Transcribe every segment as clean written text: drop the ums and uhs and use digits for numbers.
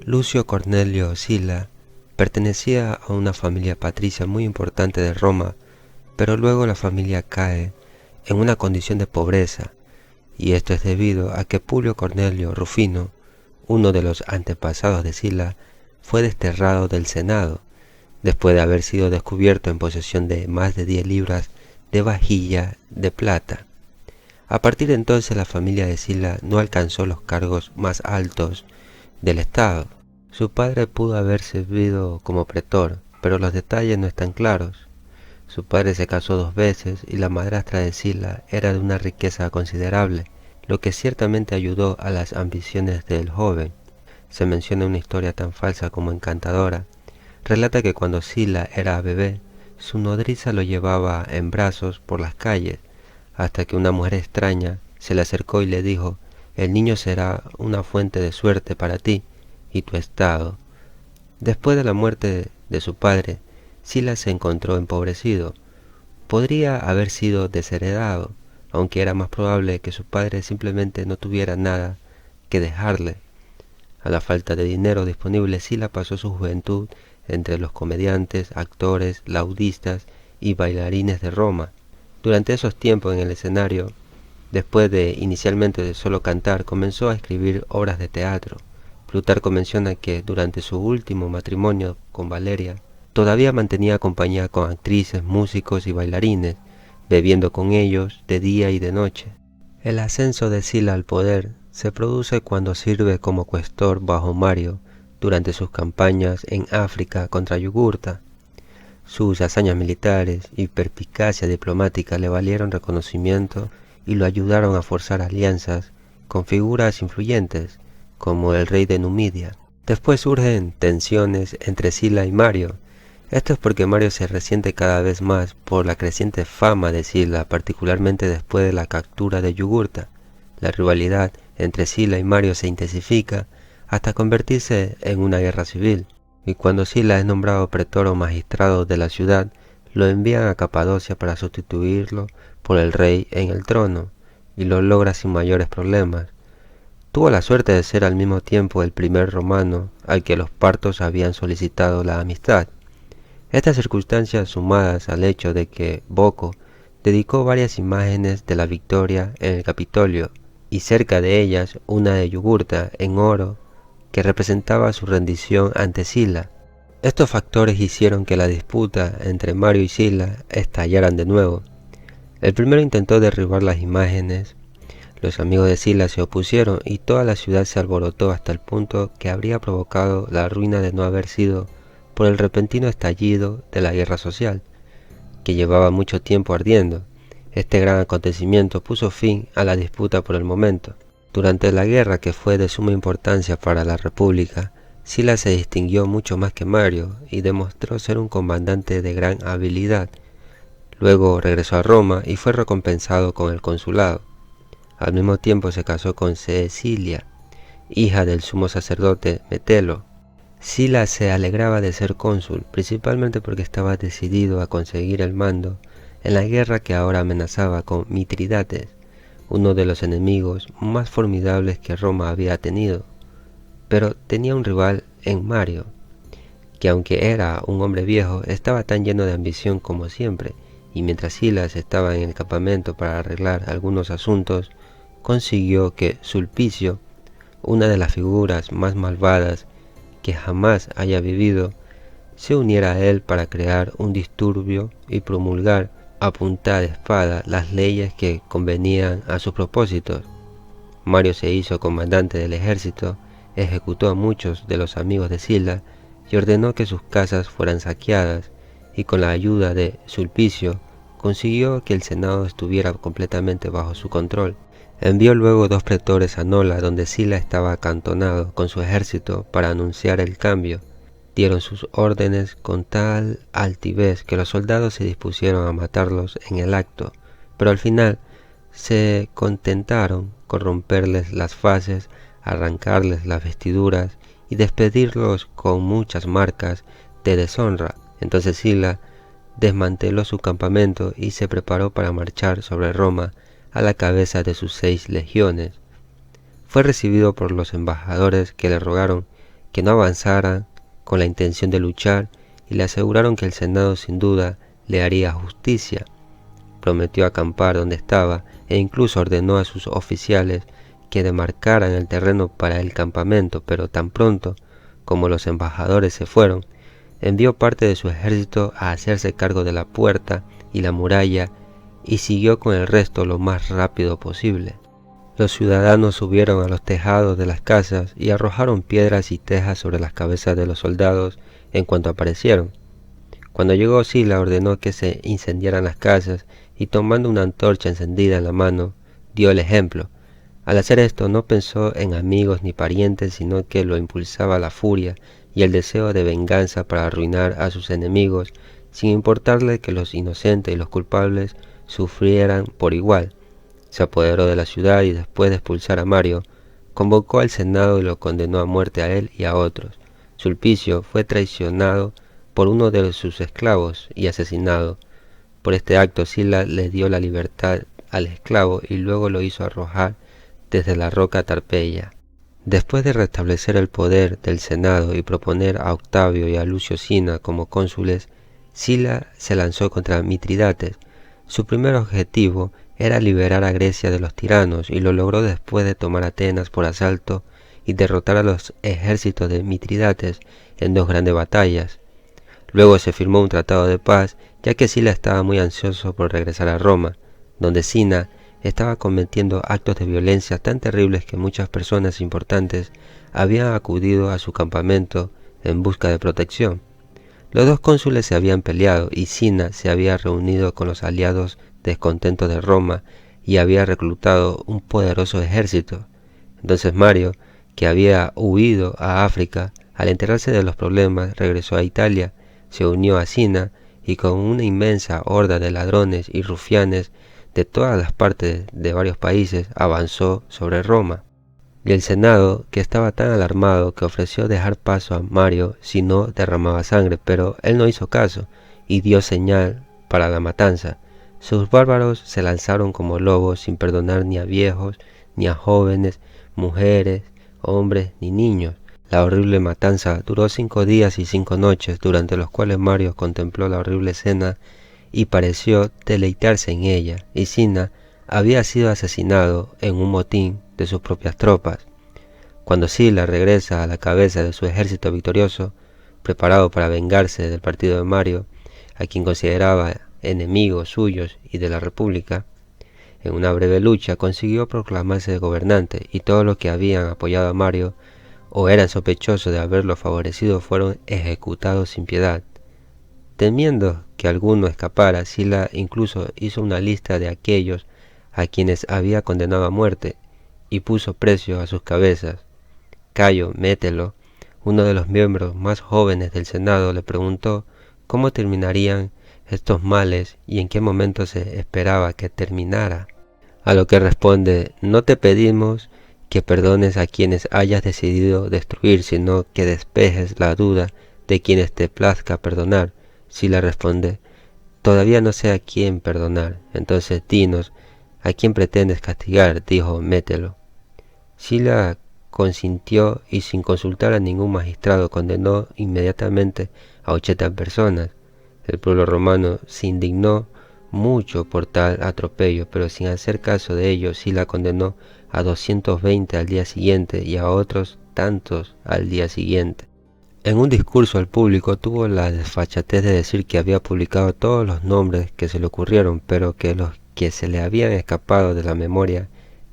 Lucio Cornelio Sila pertenecía a una familia patricia muy importante de Roma, pero luego la familia cae en una condición de pobreza, y esto es debido a que Publio Cornelio Rufino, uno de los antepasados de Sila, fue desterrado del Senado, después de haber sido descubierto en posesión de más de 10 libras de vajilla de plata. A partir de entonces la familia de Sila no alcanzó los cargos más altos del Estado. Su padre pudo haber servido como pretor, pero los detalles no están claros. Su padre se casó 2 veces y la madrastra de Sila era de una riqueza considerable, lo que ciertamente ayudó a las ambiciones del joven. Se menciona una historia tan falsa como encantadora. Relata que cuando Sila era bebé, su nodriza lo llevaba en brazos por las calles, hasta que una mujer extraña se le acercó y le dijo: «El niño será una fuente de suerte para ti y tu estado». Después de la muerte de su padre, Sila se encontró empobrecido. Podría haber sido desheredado, aunque era más probable que su padre simplemente no tuviera nada que dejarle. A la falta de dinero disponible, Sila pasó su juventud entre los comediantes, actores, laudistas y bailarines de Roma. Durante esos tiempos en el escenario, después de inicialmente de solo cantar, comenzó a escribir obras de teatro. Plutarco menciona que durante su último matrimonio con Valeria, todavía mantenía compañía con actrices, músicos y bailarines, bebiendo con ellos de día y de noche. El ascenso de Sila al poder se produce cuando sirve como cuestor bajo Mario durante sus campañas en África contra Yugurta. Sus hazañas militares y perspicacia diplomática le valieron reconocimiento y lo ayudaron a forzar alianzas con figuras influyentes como el rey de Numidia. Después surgen tensiones entre Sila y Mario. Esto es porque Mario se resiente cada vez más por la creciente fama de Sila, particularmente después de la captura de Yugurta. La rivalidad entre Sila y Mario se intensifica hasta convertirse en una guerra civil, y cuando Sila es nombrado pretor o magistrado de la ciudad, lo envían a Capadocia para sustituirlo por el rey en el trono, y lo logra sin mayores problemas. Tuvo la suerte de ser al mismo tiempo el primer romano al que los partos habían solicitado la amistad. Estas circunstancias, sumadas al hecho de que Boco dedicó varias imágenes de la victoria en el Capitolio, y cerca de ellas una de Yugurta en oro que representaba su rendición ante Sila. Estos factores hicieron que la disputa entre Mario y Sila estallaran de nuevo. El primero intentó derribar las imágenes. Los amigos de Sila se opusieron y toda la ciudad se alborotó hasta el punto que habría provocado la ruina de no haber sido por el repentino estallido de la guerra social, que llevaba mucho tiempo ardiendo. Este gran acontecimiento puso fin a la disputa por el momento. Durante la guerra, que fue de suma importancia para la República, Sila se distinguió mucho más que Mario y demostró ser un comandante de gran habilidad. Luego regresó a Roma y fue recompensado con el consulado. Al mismo tiempo se casó con Cecilia, hija del sumo sacerdote Metelo. Sila se alegraba de ser cónsul, principalmente porque estaba decidido a conseguir el mando en la guerra que ahora amenazaba con Mitridates, uno de los enemigos más formidables que Roma había tenido. Pero tenía un rival en Mario, que aunque era un hombre viejo, estaba tan lleno de ambición como siempre, y mientras Silas estaba en el campamento para arreglar algunos asuntos, consiguió que Sulpicio, una de las figuras más malvadas que jamás haya vivido, se uniera a él para crear un disturbio y promulgar a punta de espada las leyes que convenían a sus propósitos. Mario se hizo comandante del ejército, ejecutó a muchos de los amigos de Sila y ordenó que sus casas fueran saqueadas, y con la ayuda de Sulpicio consiguió que el Senado estuviera completamente bajo su control. Envió luego 2 pretores a Nola, donde Sila estaba acantonado con su ejército, para anunciar el cambio. Dieron sus órdenes con tal altivez que los soldados se dispusieron a matarlos en el acto, pero al final se contentaron con romperles las faces, arrancarles las vestiduras y despedirlos con muchas marcas de deshonra. Entonces Sila desmanteló su campamento y se preparó para marchar sobre Roma a la cabeza de sus 6 legiones. Fue recibido por los embajadores, que le rogaron que no avanzaran con la intención de luchar y le aseguraron que el Senado sin duda le haría justicia. Prometió acampar donde estaba e incluso ordenó a sus oficiales que demarcaran el terreno para el campamento, pero tan pronto como los embajadores se fueron, envió parte de su ejército a hacerse cargo de la puerta y la muralla y siguió con el resto lo más rápido posible. Los ciudadanos subieron a los tejados de las casas y arrojaron piedras y tejas sobre las cabezas de los soldados en cuanto aparecieron. Cuando llegó Sila ordenó que se incendiaran las casas y tomando una antorcha encendida en la mano, dio el ejemplo. Al hacer esto no pensó en amigos ni parientes, sino que lo impulsaba la furia y el deseo de venganza para arruinar a sus enemigos, sin importarle que los inocentes y los culpables sufrieran por igual. Se apoderó de la ciudad y después de expulsar a Mario, convocó al Senado y lo condenó a muerte a él y a otros. Sulpicio fue traicionado por uno de sus esclavos y asesinado. Por este acto Sila le dio la libertad al esclavo y luego lo hizo arrojar desde la roca Tarpeia. Después de restablecer el poder del Senado y proponer a Octavio y a Lucio Sina como cónsules, Sila se lanzó contra Mitridates. Su primer objetivo era liberar a Grecia de los tiranos y lo logró después de tomar Atenas por asalto y derrotar a los ejércitos de Mitridates en 2 grandes batallas. Luego se firmó un tratado de paz, ya que Sila estaba muy ansioso por regresar a Roma, donde Sina estaba cometiendo actos de violencia tan terribles que muchas personas importantes habían acudido a su campamento en busca de protección. Los 2 cónsules se habían peleado y Sina se había reunido con los aliados descontentos de Roma y había reclutado un poderoso ejército. Entonces Mario, que había huido a África, al enterarse de los problemas, regresó a Italia, se unió a Sina y con una inmensa horda de ladrones y rufianes de todas las partes de varios países avanzó sobre Roma. Y el Senado, que estaba tan alarmado que ofreció dejar paso a Mario si no derramaba sangre, pero él no hizo caso y dio señal para la matanza. Sus bárbaros se lanzaron como lobos sin perdonar ni a viejos, ni a jóvenes, mujeres, hombres ni niños. La horrible matanza duró 5 días y 5 noches, durante los cuales Mario contempló la horrible escena y pareció deleitarse en ella, y Sina había sido asesinado en un motín de sus propias tropas. Cuando Sila regresa a la cabeza de su ejército victorioso, preparado para vengarse del partido de Mario, a quien consideraba enemigos suyos y de la República, en una breve lucha consiguió proclamarse gobernante y todos los que habían apoyado a Mario o eran sospechosos de haberlo favorecido fueron ejecutados sin piedad. Temiendo que alguno escapara, Sila incluso hizo una lista de aquellos a quienes había condenado a muerte y puso precio a sus cabezas. Cayo Mételo, uno de los miembros más jóvenes del Senado, le preguntó cómo terminarían estos males y en qué momento se esperaba que terminara. A lo que responde: no te pedimos que perdones a quienes hayas decidido destruir, sino que despejes la duda de quienes te plazca perdonar. Sila responde: todavía no sé a quién perdonar. Entonces dinos, ¿a quién pretendes castigar?, dijo Mételo. Sila consintió y sin consultar a ningún magistrado condenó inmediatamente a 80 personas. El pueblo romano se indignó mucho por tal atropello, pero sin hacer caso de ello, Sila condenó a 220 al día siguiente y a otros tantos al día siguiente. En un discurso al público tuvo la desfachatez de decir que había publicado todos los nombres que se le ocurrieron, pero que los que se le habían escapado de la memoria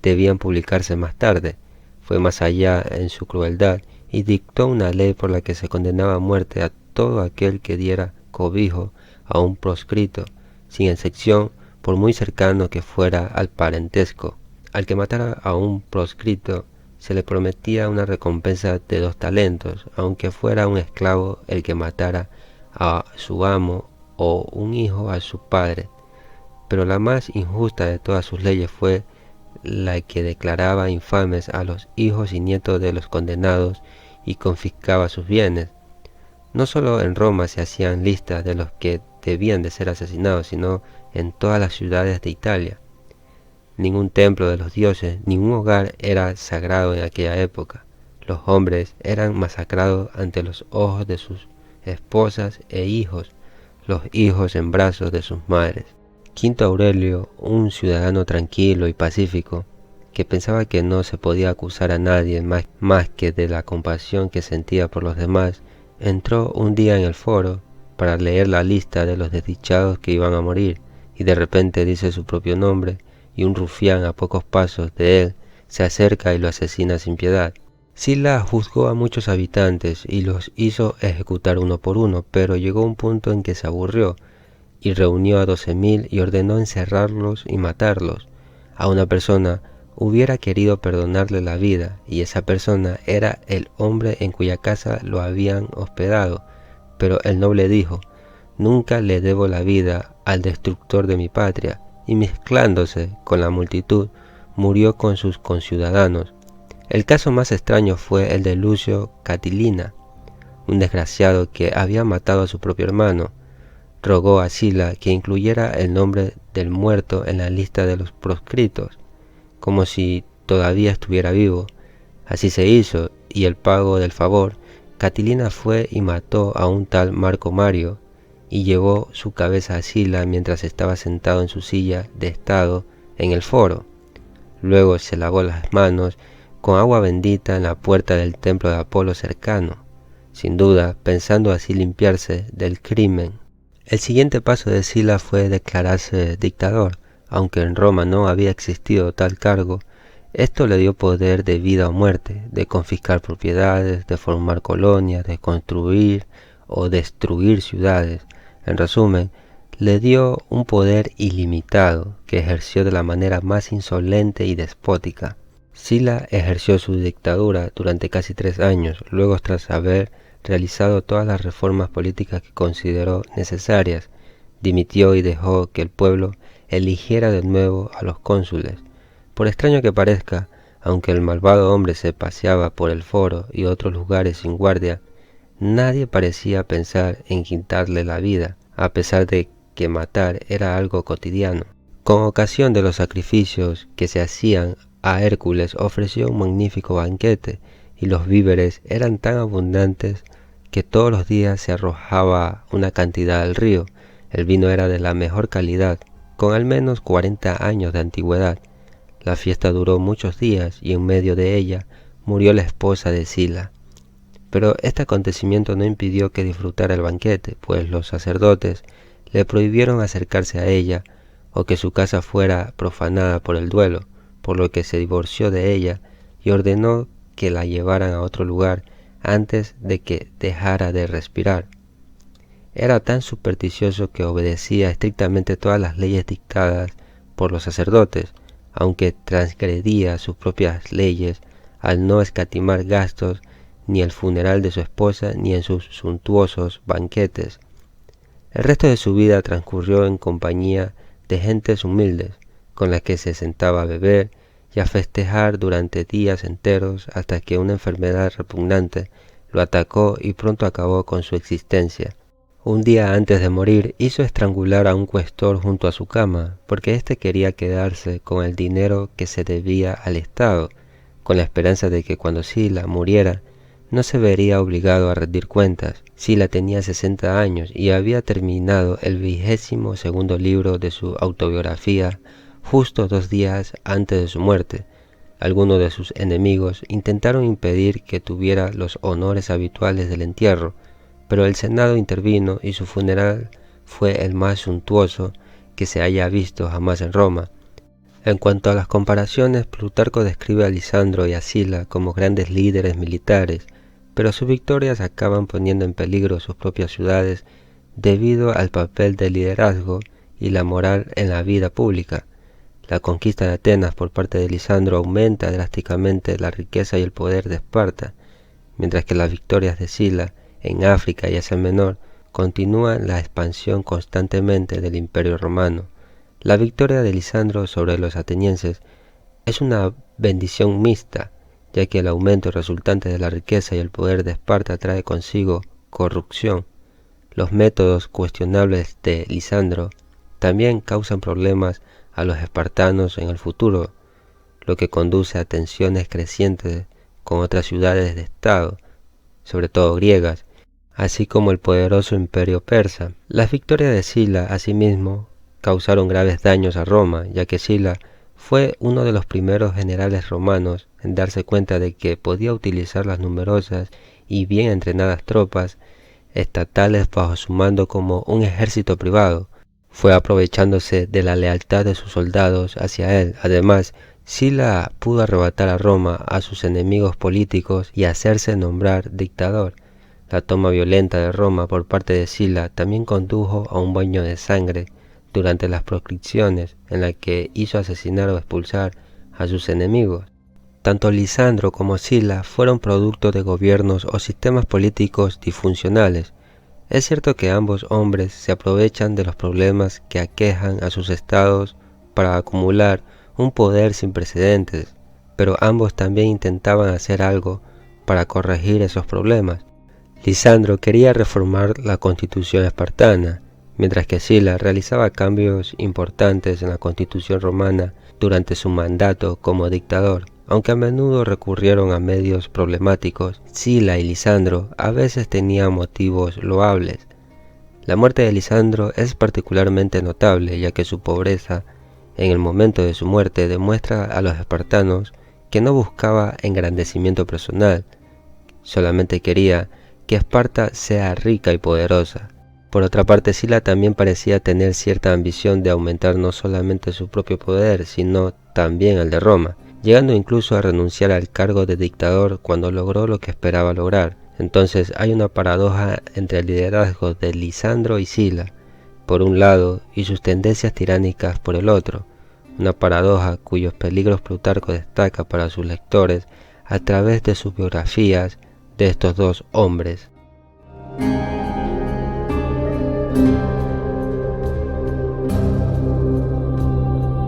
debían publicarse más tarde. Fue más allá en su crueldad y dictó una ley por la que se condenaba a muerte a todo aquel que diera cobijo a un proscrito, sin excepción, por muy cercano que fuera al parentesco. Al que matara a un proscrito se le prometía una recompensa de 2 talentos, aunque fuera un esclavo el que matara a su amo o un hijo a su padre. Pero la más injusta de todas sus leyes fue la que declaraba infames a los hijos y nietos de los condenados y confiscaba sus bienes. No solo en Roma se hacían listas de los que debían de ser asesinados, sino en todas las ciudades de Italia. Ningún templo de los dioses, ningún hogar era sagrado en aquella época. los hombres eran masacrados ante los ojos de sus esposas e hijos, los hijos en brazos de sus madres. Quinto Aurelio, un ciudadano tranquilo y pacífico, que pensaba que no se podía acusar a nadie más que de la compasión que sentía por los demás, entró un día en el foro para leer la lista de los desdichados que iban a morir, y de repente dice su propio nombre, y un rufián a pocos pasos de él se acerca y lo asesina sin piedad. Sila juzgó a muchos habitantes y los hizo ejecutar uno por uno, pero llegó un punto en que se aburrió y reunió a 12.000 y ordenó encerrarlos y matarlos. A una persona hubiera querido perdonarle la vida, y esa persona era el hombre en cuya casa lo habían hospedado, pero el noble dijo: nunca le debo la vida al destructor de mi patria, y mezclándose con la multitud, murió con sus conciudadanos. El caso más extraño fue el de Lucio Catilina, un desgraciado que había matado a su propio hermano. Rogó a Sila que incluyera el nombre del muerto en la lista de los proscritos, como si todavía estuviera vivo. Así se hizo, y el pago del favor, Catilina fue y mató a un tal Marco Mario, y llevó su cabeza a Sila mientras estaba sentado en su silla de estado en el foro. Luego se lavó las manos con agua bendita en la puerta del templo de Apolo cercano, sin duda pensando así limpiarse del crimen. El siguiente paso de Sila fue declararse dictador. Aunque en Roma no había existido tal cargo, esto le dio poder de vida o muerte, de confiscar propiedades, de formar colonias, de construir o destruir ciudades. En resumen, le dio un poder ilimitado que ejerció de la manera más insolente y despótica. Sila ejerció su dictadura durante casi 3 años, luego tras haber realizado todas las reformas políticas que consideró necesarias, dimitió y dejó que el pueblo eligiera de nuevo a los cónsules. Por extraño que parezca, aunque el malvado hombre se paseaba por el foro y otros lugares sin guardia, nadie parecía pensar en quitarle la vida, a pesar de que matar era algo cotidiano. Con ocasión de los sacrificios que se hacían a Hércules, ofreció un magnífico banquete, y los víveres eran tan abundantes que todos los días se arrojaba una cantidad al río. El vino era de la mejor calidad, con al menos 40 años de antigüedad. La fiesta duró muchos días, y en medio de ella murió la esposa de Sila. Pero este acontecimiento no impidió que disfrutara el banquete, pues los sacerdotes le prohibieron acercarse a ella o que su casa fuera profanada por el duelo, por lo que se divorció de ella y ordenó que la llevaran a otro lugar antes de que dejara de respirar. Era tan supersticioso que obedecía estrictamente todas las leyes dictadas por los sacerdotes, aunque transgredía sus propias leyes al no escatimar gastos ni el funeral de su esposa ni en sus suntuosos banquetes. El resto de su vida transcurrió en compañía de gentes humildes, con las que se sentaba a beber y a festejar durante días enteros hasta que una enfermedad repugnante lo atacó y pronto acabó con su existencia. Un día antes de morir hizo estrangular a un cuestor junto a su cama, porque éste quería quedarse con el dinero que se debía al Estado, con la esperanza de que cuando Sila muriera no se vería obligado a rendir cuentas. Sila tenía 60 años y había terminado el 22º libro de su autobiografía justo 2 días antes de su muerte. Algunos de sus enemigos intentaron impedir que tuviera los honores habituales del entierro, pero el Senado intervino y su funeral fue el más suntuoso que se haya visto jamás en Roma. En cuanto a las comparaciones, Plutarco describe a Lisandro y a Sila como grandes líderes militares, pero sus victorias acaban poniendo en peligro sus propias ciudades debido al papel de liderazgo y la moral en la vida pública. La conquista de Atenas por parte de Lisandro aumenta drásticamente la riqueza y el poder de Esparta, mientras que las victorias de Sila en África y Asia Menor continúan la expansión constantemente del Imperio Romano. La victoria de Lisandro sobre los atenienses es una bendición mixta, ya que el aumento resultante de la riqueza y el poder de Esparta trae consigo corrupción. Los métodos cuestionables de Lisandro también causan problemas a los espartanos en el futuro, lo que conduce a tensiones crecientes con otras ciudades de estado, sobre todo griegas, así como el poderoso imperio persa. Las victorias de Sila, asimismo, causaron graves daños a Roma, ya que Sila fue uno de los primeros generales romanos en darse cuenta de que podía utilizar las numerosas y bien entrenadas tropas estatales bajo su mando como un ejército privado. Fue aprovechándose de la lealtad de sus soldados hacia él. Además, Sila pudo arrebatar a Roma a sus enemigos políticos y hacerse nombrar dictador. La toma violenta de Roma por parte de Sila también condujo a un baño de sangre durante las proscripciones, en la que hizo asesinar o expulsar a sus enemigos. Tanto Lisandro como Sila fueron producto de gobiernos o sistemas políticos disfuncionales. Es cierto que ambos hombres se aprovechan de los problemas que aquejan a sus estados para acumular un poder sin precedentes, pero ambos también intentaban hacer algo para corregir esos problemas. Lisandro quería reformar la constitución espartana, mientras que Sila realizaba cambios importantes en la constitución romana durante su mandato como dictador. Aunque a menudo recurrieron a medios problemáticos, Sila y Lisandro a veces tenían motivos loables. La muerte de Lisandro es particularmente notable, ya que su pobreza en el momento de su muerte demuestra a los espartanos que no buscaba engrandecimiento personal, solamente quería que Esparta sea rica y poderosa. Por otra parte, Sila también parecía tener cierta ambición de aumentar no solamente su propio poder, sino también el de Roma, llegando incluso a renunciar al cargo de dictador cuando logró lo que esperaba lograr. Entonces hay una paradoja entre el liderazgo de Lisandro y Sila, por un lado, y sus tendencias tiránicas por el otro, una paradoja cuyos peligros Plutarco destaca para sus lectores a través de sus biografías de estos dos hombres.